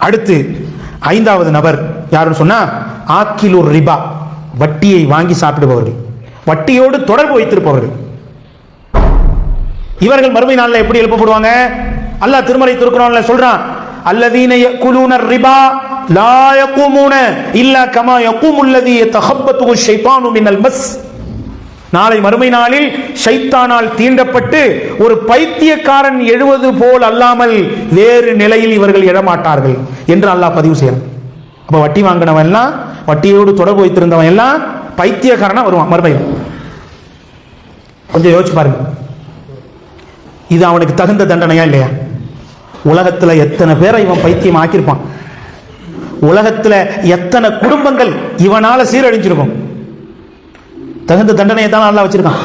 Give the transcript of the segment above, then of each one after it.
அடுத்து ஐந்தாவது நபர் யாருன்னு சொன்னா ஆக்கிலுர் ரிபா, வட்டியை வாங்கி சாப்பிடுபவர்கள், வட்டியோடு தொடர்பு வைத்திருப்பவர்கள். இவர்கள் மறுமை நாளில் எப்படி எழுப்பப்படுவாங்க? அல்லாஹ் திருமறை திருக்குர்ஆன்ல சொல்றான், அல்லதீன யகுலூன ரிபா லா யகூமுன இல்லா கமா யகூமுல் லதீ யதஹப்பத்துஹு ஷைத்தானு மினல் மஸ். நாளை மறுமை நாளில் ஷைத்தானால் தீண்டப்பட்டு ஒரு பைத்தியக்காரன் எழுவது போல் அல்லாமல் வேறு நிலையில் இவர்கள் எழமாட்டார்கள் என்று அல்லாஹ் பதிவு செய்யறான். அப்ப வட்டி வாங்கினவன் எல்லாம், வட்டியோடு தொடர்பு வைத்திருந்தவன் எல்லாம் பைத்தியக்காரனா வருவான் மறுமையில். கொஞ்சம் யோசிச்சு பாருங்க, இது அவனுக்கு தகுந்த தண்டனையா இல்லையா? உலகத்துல எத்தனை பேரை இவன் பைத்தியம் ஆக்கியிருப்பான், உலகத்துல எத்தனை குடும்பங்கள் இவனால சீரழிஞ்சிருக்கும். தகுந்த தண்டனையை தான் அல்லாஹ் வச்சிருக்கான்.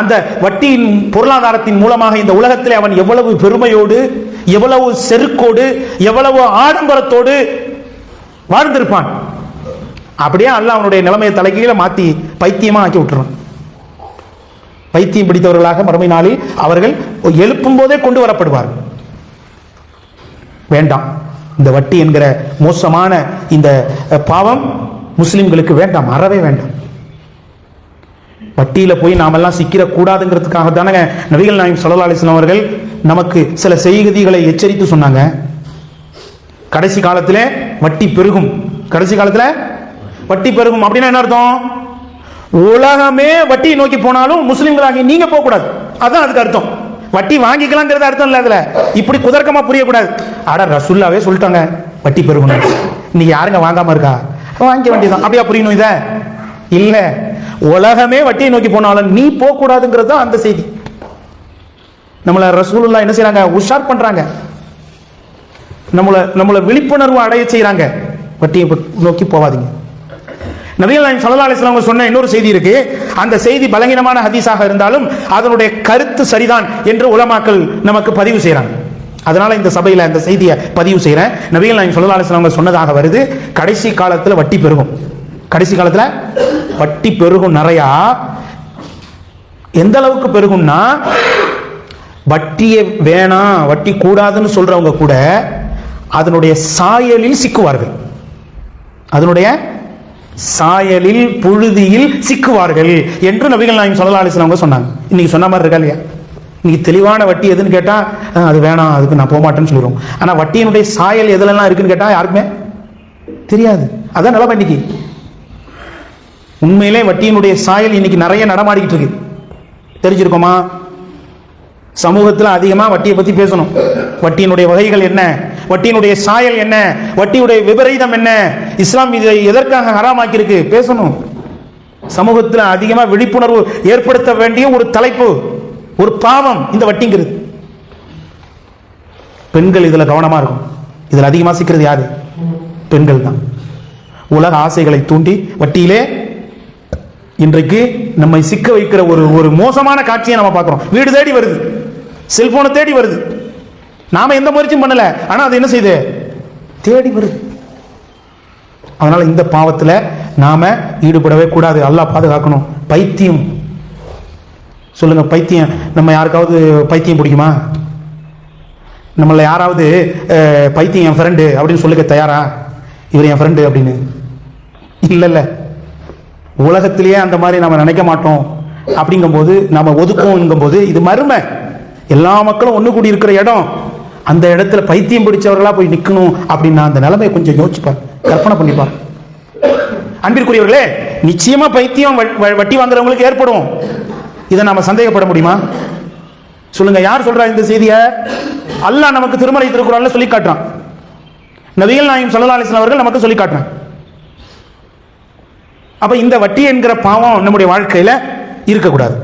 அந்த வட்டியின் பொருளாதாரத்தின் மூலமாக இந்த உலகத்தில் அவன் எவ்வளவு பெருமையோடு, எவ்வளவு செருக்கோடு, எவ்வளவு ஆடம்பரத்தோடு வாழ்ந்திருப்பான். அப்படியே அல்லாஹ் அவனுடைய நிலைமையை தலைகீழ மாத்தி பைத்தியமா ஆக்கி விட்டுறான். பைத்தியம் பிடித்தவர்களாக மறுமை நாளில் அவர்கள் எழுப்பும் போதே கொண்டு வரப்படுவார். வேண்டாம், இந்த வட்டி என்கிற மோசமான இந்த பாவம் முஸ்லிம்களுக்கு வேண்டாம், அறவே வேண்டாம். வட்டியில போய் நாமெல்லாம் சிக்கிற கூடாதுங்கிறதுக்காக தானே நபிகள் நாயகம் ஸல்லல்லாஹு அலைஹி வஸல்லம் அவர்கள் நமக்கு சில செய்திகளை எச்சரித்து சொன்னாங்க. கடைசி காலத்திலே வட்டி பெருகும், கடைசி காலத்துல வட்டி பெருகும் அப்படின்னா என்ன அர்த்தம்? உலகமே வட்டியை நோக்கி போனாலும் முஸ்லிம்களாகி நீங்க போக கூடாது, அதான் அதுக்கு அர்த்தம். வட்டி வாங்கிக்கலாம்ங்கிறது அர்த்தம் இல்ல. அதுல இப்படி குதர்க்கமா புரியக்கூடாது. அட ரசூலுல்லாஹ்வே சொல்லிட்டாங்க வட்டி பெருகணும், இன்னைக்கு யாருங்க வாங்காம இருக்கா? வாங்கிக்க வேண்டியதான், அப்படியா புரியணும்? இத இல்ல, உலகமே வட்டியை நோக்கி போனாலும் நீ போக கூடாதுங்கிறது தான் அந்த செய்தி. நம்மள ரசூலுல்லாஹ் என்ன செய்யறாங்க? உஷார் பண்றாங்க, நம்மள விழிப்புணர்வு அடைய செய்யறாங்க. வட்டியை நோக்கி போவாதீங்க. நபிகள் நாயகம் ஸல்லல்லாஹு அலைஹி வஸல்லம் சொன்ன இன்னொரு செய்தி இருக்கு. அந்த செய்தி பலகீனமான ஹதீஸாக இருந்தாலும் அதனுடைய கருத்து சரிதான் என்று உலமாக்கள் நமக்கு பதிவு செய்யறாங்க. அதனால இந்த சபையில அந்த செய்தியை பதிவு செய்யறேன். நபிகள் நாயகம் ஸல்லல்லாஹு அலைஹி வஸல்லம் சொன்னதாக வருது, கடைசி காலத்துல வட்டி பெருகும். கடைசி காலத்துல வட்டி பெருகும் நிறையா. எந்த அளவுக்கு பெருகும்னா, வட்டியை வேணாம், வட்டி கூடாதுன்னு சொல்றவங்க கூட அதனுடைய சாயலில் சிக்குவார்கள், அதனுடைய சாயலில் புழுதியில் சிக்குவார்கள் என்று நபிகள் நாயகம் ஸல்லல்லாஹு அலைஹி வஸல்லம் சொன்னாங்க. இன்னைக்கு சொன்ன மாதிரி இருக்கா இல்லையா? இன்னைக்கு தெளிவான வட்டி எதுன்னு கேட்டா அது வேணாம், அதுக்கு நான் போக மாட்டேன்னு சொல்லிடுவோம். ஆனா வட்டியினுடைய சாயல் எதுலெல்லாம் இருக்குன்னு கேட்டா யாருக்குமே தெரியாது. அதான் நிலைமை இன்னைக்கு. உண்மையிலே வட்டியினுடைய சாயல் இன்னைக்கு நிறைய நடமாடிக்கிட்டு இருக்கு. தெரிஞ்சிருக்கோமா? சமூகத்தில் அதிகமா வட்டியை பத்தி பேசணும். வட்டியினுடைய வகைகள் என்ன, வட்டியினுடைய சாயல் என்ன, வட்டியுடைய விபரீதம் என்ன, இஸ்லாம் இதை எதற்காக ஹராமாக்கி இருக்கு பேசணும். சமூகத்தில் அதிகமா விழிப்புணர்வு ஏற்படுத்த வேண்டிய ஒரு தலைப்பு, ஒரு பாவம் இந்த வட்டிங்கிறது. பெண்கள் இதுல கவனமா இருக்கும். இதுல அதிகமா சிக்கிறது யாரு? பெண்கள் தான். உலக ஆசைகளை தூண்டி வட்டியிலே இன்றைக்கு நம்மை சிக்க வைக்கிற ஒரு மோசமான காட்சியை நம்ம பார்க்கிறோம். வீடு தேடி வருது, செல்போனை தேடி வருது. நாம எந்த முயற்சியும் பண்ணல, ஆனா அது என்ன செய்யுது? தேடி வருது. அதனால இந்த பாவத்துல நாம ஈடுபடவே கூடாது. அல்லாஹ் பாதுகாக்கணும். பைத்தியம் சொல்லுங்க, பைத்தியம். நம்ம யாருக்காவது பைத்தியம் பிடிக்குமா? நம்மள யாராவது பைத்தியம் என் ஃப்ரெண்டு அப்படின்னு சொல்லுங்க தயாரா? இவர் என் ஃப்ரெண்டு அப்படின்னு இல்ல. உலகத்திலேயே அந்த மாதிரி நம்ம நினைக்க மாட்டோம். அப்படிங்கும்போது நம்ம ஒதுக்கும் போது இது மறுமை. எல்லா மக்களும் ஒண்ணு கூடி இருக்கிற இடம், அந்த இடத்துல பைத்தியம் பிடிச்சவர்களா போய் நிக்கணும் அப்படின்னா அந்த நிலைமையை கொஞ்சம் யோசிப்பார், கற்பனை பண்ணிப்பார். அன்பிற்குரியவர்களே, நிச்சயமா பைத்தியம் வட்டி வாங்குறவங்களுக்கு ஏற்படும். இதை நாம சந்தேகப்பட முடியுமா? சொல்லுங்க, யார் சொல்றா இந்த செய்தியை? அல்லாஹ் நமக்கு திருமறை திருக்குர்ஆன்ல சொல்லி காட்டுறான். நபிகள் நாயகம் ஸல்லல்லாஹு அலைஹி வஸல்லம் அவர்கள் நமக்கு சொல்லி காட்டுறான். அப்ப இந்த வட்டி என்கிற பாவம் நம்முடைய வாழ்க்கையில இருக்கக்கூடாது.